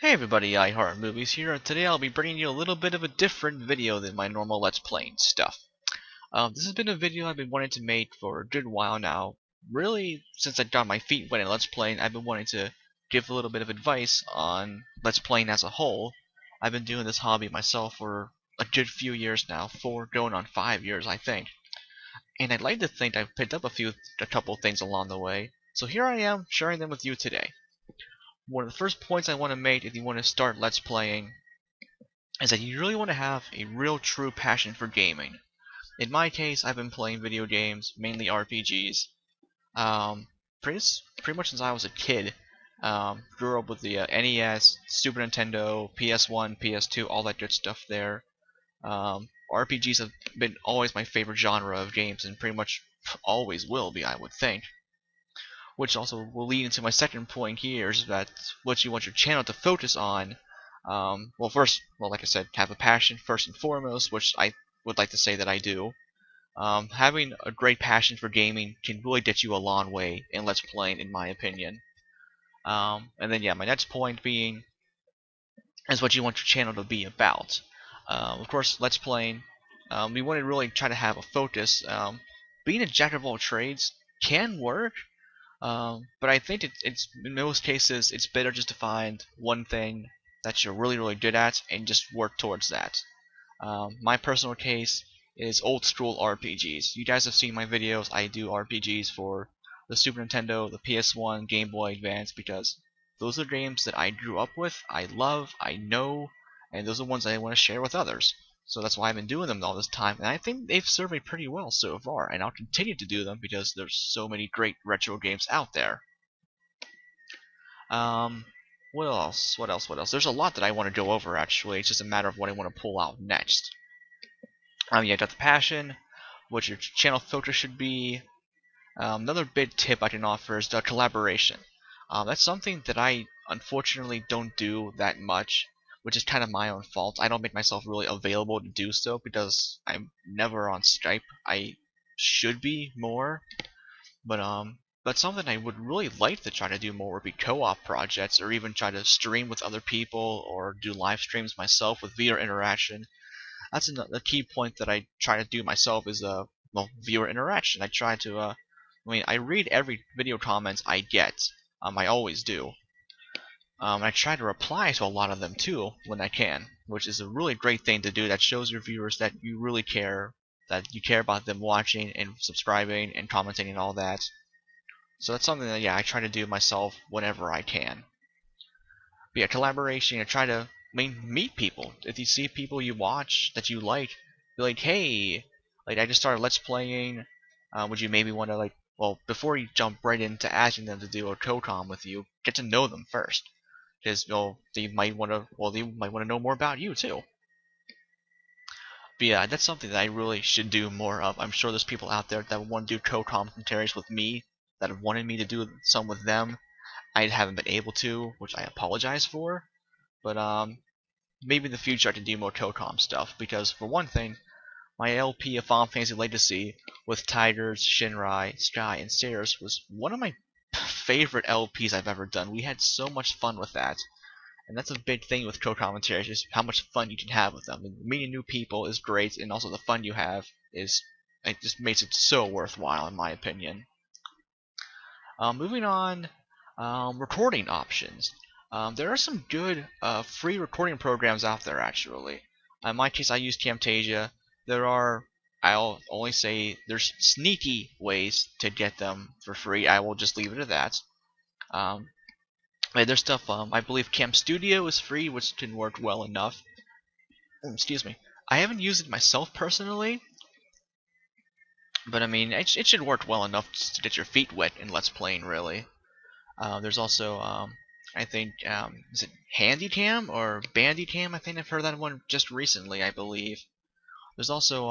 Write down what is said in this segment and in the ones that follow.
Hey everybody, iheartmovees here, and today I'll be bringing you a little bit of a different video than my normal Let's Playing stuff. This has been a video I've been wanting to make for a good while now. Really, since I got my feet wet in Let's Playing, I've been wanting to give a little bit of advice on Let's Playing as a whole. I've been doing this hobby myself for a good few years now, 4 going on 5 years I think. And I'd like to think I've picked up a couple things along the way. So here I am, sharing them with you today. One of the first points I want to make if you want to start Let's Playing is that you really want to have a real true passion for gaming. In my case, I've been playing video games, mainly RPGs, pretty much since I was a kid. Grew up with the NES, Super Nintendo, PS1, PS2, all that good stuff there. RPGs have been always my favorite genre of games and pretty much always will be, I would think. Which also will lead into my second point here, is that what you want your channel to focus on. First, like I said, have a passion first and foremost, which I would like to say that I do. Having a great passion for gaming can really get you a long way in Let's Playing, in my opinion. And then, yeah, my next point being is what you want your channel to be about. Of course, Let's Playing, we want to really try to have a focus. Being a jack of all trades can work, but I think it's in most cases it's better just to find one thing that you're really good at and just work towards that. My personal case is old school RPGs. You guys have seen my videos. I do RPGs for the Super Nintendo, the PS1, Game Boy Advance, because those are games that I grew up with, I love, I know, and those are ones I want to share with others. So that's why I've been doing them all this time, and I think they've served me pretty well so far, and I'll continue to do them because there's so many great retro games out there. What else? What else? What else? There's a lot that I want to go over, actually. It's just a matter of what I want to pull out next. Yeah, got the passion, what your channel focus should be. Another big tip I can offer is the collaboration. That's something that I unfortunately don't do that much, which is kind of my own fault. I don't make myself really available to do so because I'm never on Skype. I should be more, but something I would really like to try to do more would be co-op projects, or even try to stream with other people, or do live streams myself with viewer interaction. That's a key point that I try to do myself is viewer interaction. I try to I read every video comments I get. I always do. I try to reply to a lot of them too when I can, which is a really great thing to do. That shows your viewers that you really care, that you care about them watching and subscribing and commenting and all that. So that's something that, yeah, I try to do myself whenever I can. But yeah, collaboration, I try to meet people. If you see people you watch that you like, be like, hey, like I just started Let's Playing. Would you maybe want to before you jump right into asking them to do a co-com with you, get to know them first, because they might want to know more about you too. But yeah, that's something that I really should do more of. I'm sure there's people out there that want to do co-commentaries with me, that have wanted me to do some with them. I haven't been able to, which I apologize for. But maybe in the future I can do more co-com stuff, because for one thing, my LP of Final Fantasy Legacy with Tigers, Shinrai, Sky, and Stairs was one of my favorite LPs I've ever done. We had so much fun with that. And that's a big thing with co-commentaries, is how much fun you can have with them. And meeting new people is great, and also the fun you have it just makes it so worthwhile, in my opinion. Moving on, recording options. There are some good free recording programs out there, actually. In my case, I use Camtasia. I'll only say there's sneaky ways to get them for free. I will just leave it at that. There's stuff, I believe Cam Studio is free, which can work well enough. Excuse me. I haven't used it myself personally, but I mean, it should work well enough to get your feet wet in Let's Playing, really. There's also, I think, is it Handycam or Bandycam? I think I've heard that one just recently, I believe. There's also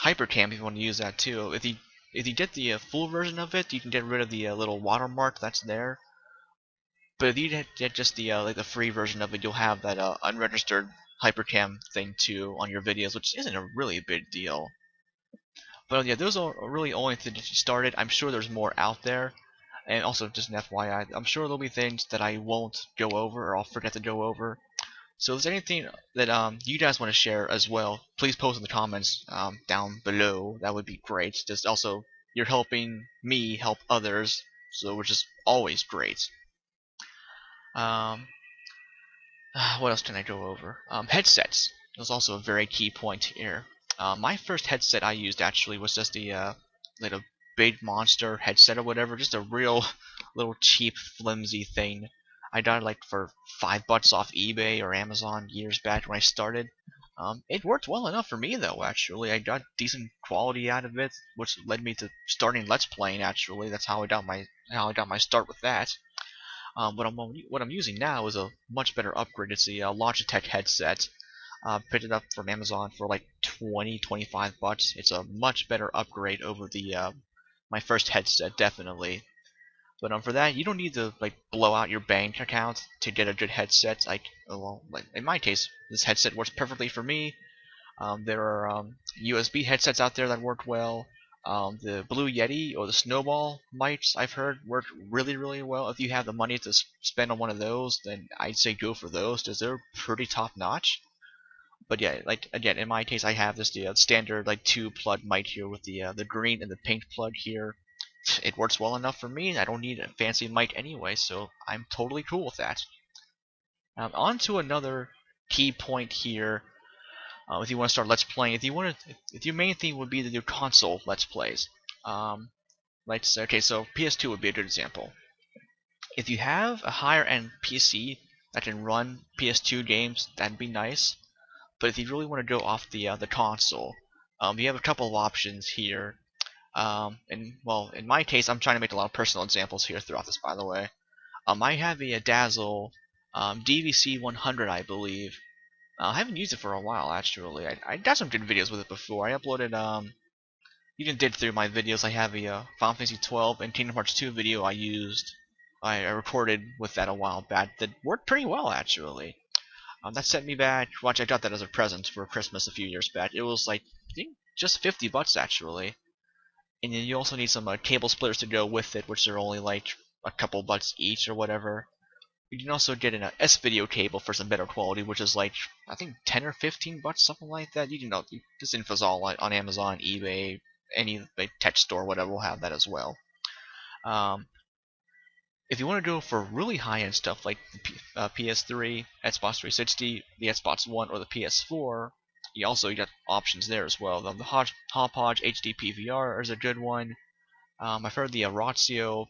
Hypercam if you want to use that too. If you get the full version of it, you can get rid of the little watermark that's there. But if you get just the the free version of it, you'll have that unregistered Hypercam thing too on your videos, which isn't a really big deal. But yeah, those are really only to get you started. I'm sure there's more out there. And also, just an FYI, I'm sure there'll be things that I won't go over or I'll forget to go over. So if there's anything that you guys want to share as well, please post in the comments down below. That would be great. Just also, you're helping me help others, so which is always great. Um, what else can I go over? Headsets. That's also a very key point here. My first headset I used actually was just the like a big monster headset or whatever, just a real little cheap flimsy thing. I got it like for $5 off eBay or Amazon years back when I started. It worked well enough for me though. Actually, I got decent quality out of it, which led me to starting Let's Playing. Actually, that's how I got my start with that. What I'm using now is a much better upgrade. It's the Logitech headset. Picked it up from Amazon for like 25 bucks. It's a much better upgrade over the my first headset, definitely. But for that, you don't need to like blow out your bank account to get a good headset. Like in my case, this headset works perfectly for me. There are USB headsets out there that work well. The Blue Yeti or the Snowball mics I've heard work really, really well. If you have the money to spend on one of those, then I'd say go for those because they're pretty top notch. But yeah, like again, in my case, I have this the standard like two plug mic here with the green and the pink plug here. It works well enough for me. I don't need a fancy mic anyway, so I'm totally cool with that. On to another key point here. If you want to start Let's Playing, if your main thing would be to do console Let's Plays. Okay, so PS2 would be a good example. If you have a higher end PC that can run PS2 games, that'd be nice. But if you really want to go off the console, you have a couple of options here. And well, in my case, I'm trying to make a lot of personal examples here throughout this, by the way. I have a Dazzle DVC 100, I believe. I haven't used it for a while, actually. I got some good videos with it before. I uploaded, you can dig through my videos. I have a Final Fantasy 12 and Kingdom Hearts 2 video I recorded with that a while back that worked pretty well, actually. That set me back. Watch, I got that as a present for Christmas a few years back. It was like, I think, just 50 bucks, actually. And then you also need some cable splitters to go with it, which are only like a couple bucks each or whatever. You can also get an S-video cable for some better quality, which is like, I think 10 or 15 bucks, something like that. You can know, this info's all on Amazon, eBay, any like, tech store, whatever will have that as well. If you want to go for really high-end stuff like the PS3, Xbox 360, the Xbox One, or the PS4, you got options there as well. The Hauppauge HD PVR is a good one. I've heard the Ratio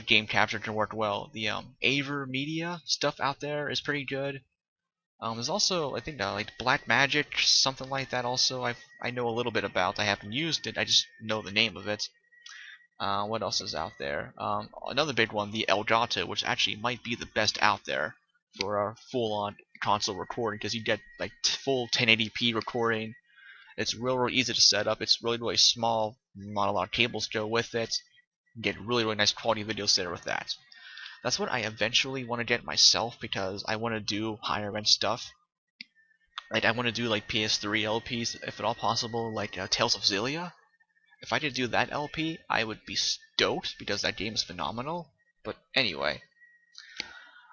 game capture can work well. The Aver Media stuff out there is pretty good. There's also, I think, like Black Magic, something like that. Also, I know a little bit about. I haven't used it. I just know the name of it. What else is out there? Another big one, the Elgato, which actually might be the best out there for a full-on console recording, because you get like full 1080p recording. It's real easy to set up. It's really small. Not a lot of cables go with it. You get really nice quality videos there with that. That's what I eventually want to get myself because I want to do higher end stuff. Like I want to do like PS3 LPs if at all possible, like Tales of Xillia. If I could do that LP, I would be stoked because that game is phenomenal. But anyway,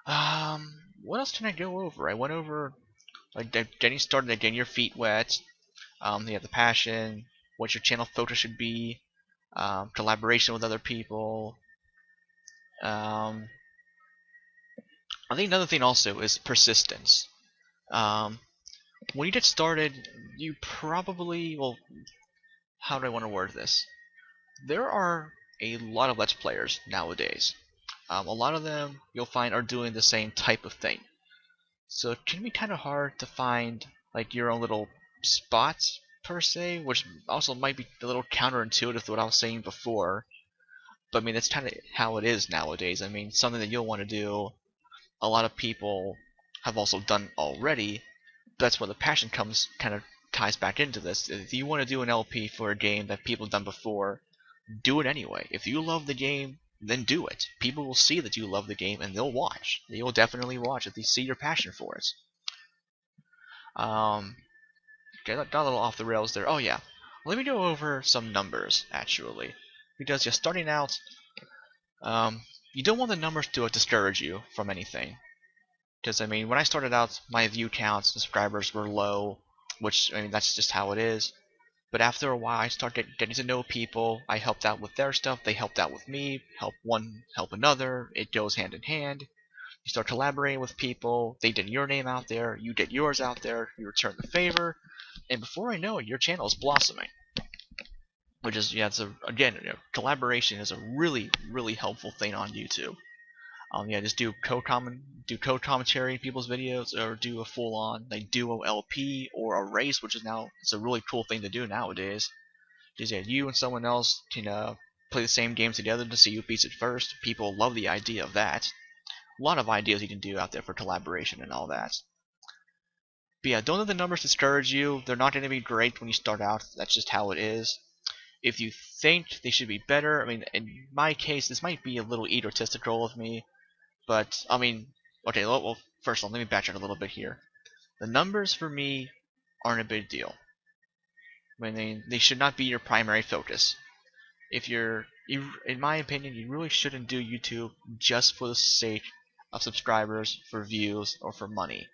what else can I go over? I went over like getting started, getting your feet wet. You have the passion, what your channel focus should be, collaboration with other people. I think another thing also is persistence. When you get started, you probably well, how do I want to word this? There are a lot of Let's Players nowadays. A lot of them you'll find are doing the same type of thing. So it can be kind of hard to find like your own little spots per se, which also might be a little counterintuitive to what I was saying before. But I mean that's kind of how it is nowadays. I mean something that you'll want to do, a lot of people have also done already. That's where the passion comes kind of ties back into this. If you want to do an LP for a game that people have done before, do it anyway. If you love the game, then do it. People will see that you love the game and they'll watch. They will definitely watch if they see your passion for it. Okay, got a little off the rails there. Oh yeah, let me go over some numbers actually, because you're starting out. you don't want the numbers to discourage you from anything. Because I mean, when I started out, my view counts, subscribers were low, which I mean that's just how it is. But after a while, I started getting to know people. I helped out with their stuff. They helped out with me. Help one, help another. It goes hand in hand. You start collaborating with people. They get your name out there. You get yours out there. You return the favor, and before I know it, your channel is blossoming. Which is, yeah, it's again, collaboration is a really helpful thing on YouTube. Yeah, just do code commentary in people's videos, or do a full-on like duo LP or a race, which is now it's a really cool thing to do nowadays. Just yeah, you and someone else can play the same game together to see who beats it first. People love the idea of that. A lot of ideas you can do out there for collaboration and all that. But yeah, don't let the numbers discourage you. They're not going to be great when you start out. That's just how it is. If you think they should be better, I mean, in my case, this might be a little egotistical of me, but I mean, okay. Well, first of all, let me backtrack a little bit here. The numbers for me aren't a big deal. I mean, they should not be your primary focus. If in my opinion, you really shouldn't do YouTube just for the sake of subscribers, for views, or for money.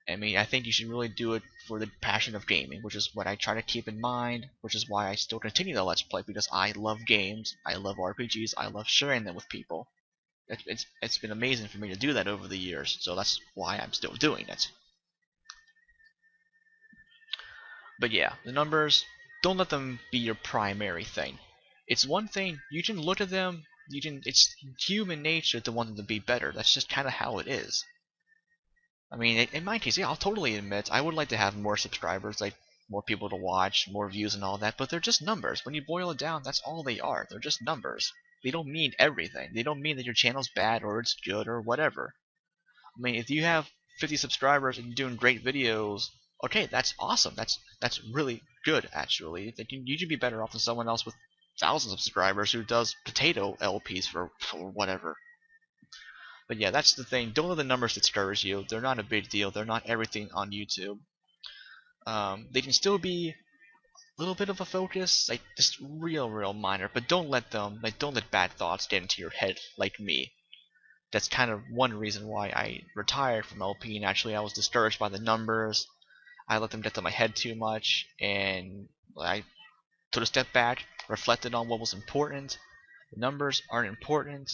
I mean, I think you should really do it for the passion of gaming, which is what I try to keep in mind, which is why I still continue to Let's Play, because I love games, I love RPGs, I love sharing them with people. It's been amazing for me to do that over the years, so that's why I'm still doing it. But yeah, the numbers, don't let them be your primary thing. It's one thing, you can look at them, it's human nature to want them to be better. That's just kind of how it is. I mean, in my case, yeah, I'll totally admit I would like to have more subscribers, like more people to watch, more views and all that, but they're just numbers. When you boil it down, that's all they are. They're just numbers. They don't mean everything. They don't mean that your channel's bad or it's good or whatever. I mean, if you have 50 subscribers and you're doing great videos, okay, that's awesome. That's really good, actually. You should be better off than someone else with thousands of subscribers who does potato LPs for whatever. But yeah, that's the thing. Don't let the numbers discourage you. They're not a big deal. They're not everything on YouTube. They can still be a little bit of a focus, like just real minor. But don't let bad thoughts get into your head like me. That's kind of one reason why I retired from LP. And actually, I was discouraged by the numbers. I let them get to my head too much, and I took a step back, reflected on what was important. The numbers aren't important.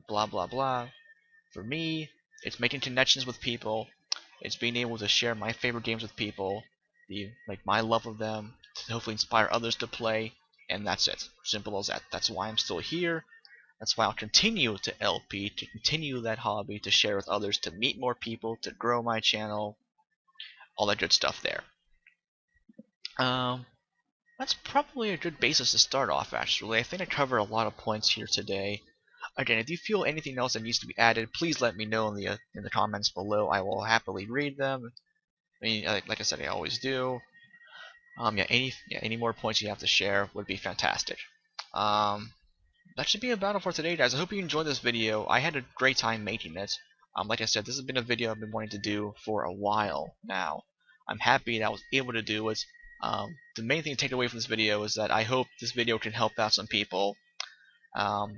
Blah blah blah. For me, it's making connections with people. It's being able to share my favorite games with people, like my love of them, to hopefully inspire others to play, and that's it. Simple as that. That's why I'm still here. That's why I'll continue to LP, to continue that hobby, to share with others, to meet more people, to grow my channel, all that good stuff there. Um, that's probably a good basis to start off, actually. I think I covered a lot of points here today. Again, if you feel anything else that needs to be added, please let me know in the comments below. I will happily read them. I mean, like I said, I always do. Any more points you have to share would be fantastic. That should be about it for today, guys. I hope you enjoyed this video. I had a great time making it. Like I said, this has been a video I've been wanting to do for a while now. I'm happy that I was able to do it. The main thing to take away from this video is that I hope this video can help out some people.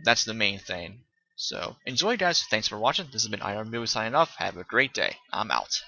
That's the main thing. So, enjoy, guys. Thanks for watching. This has been iheartmovees signing off. Have a great day. I'm out.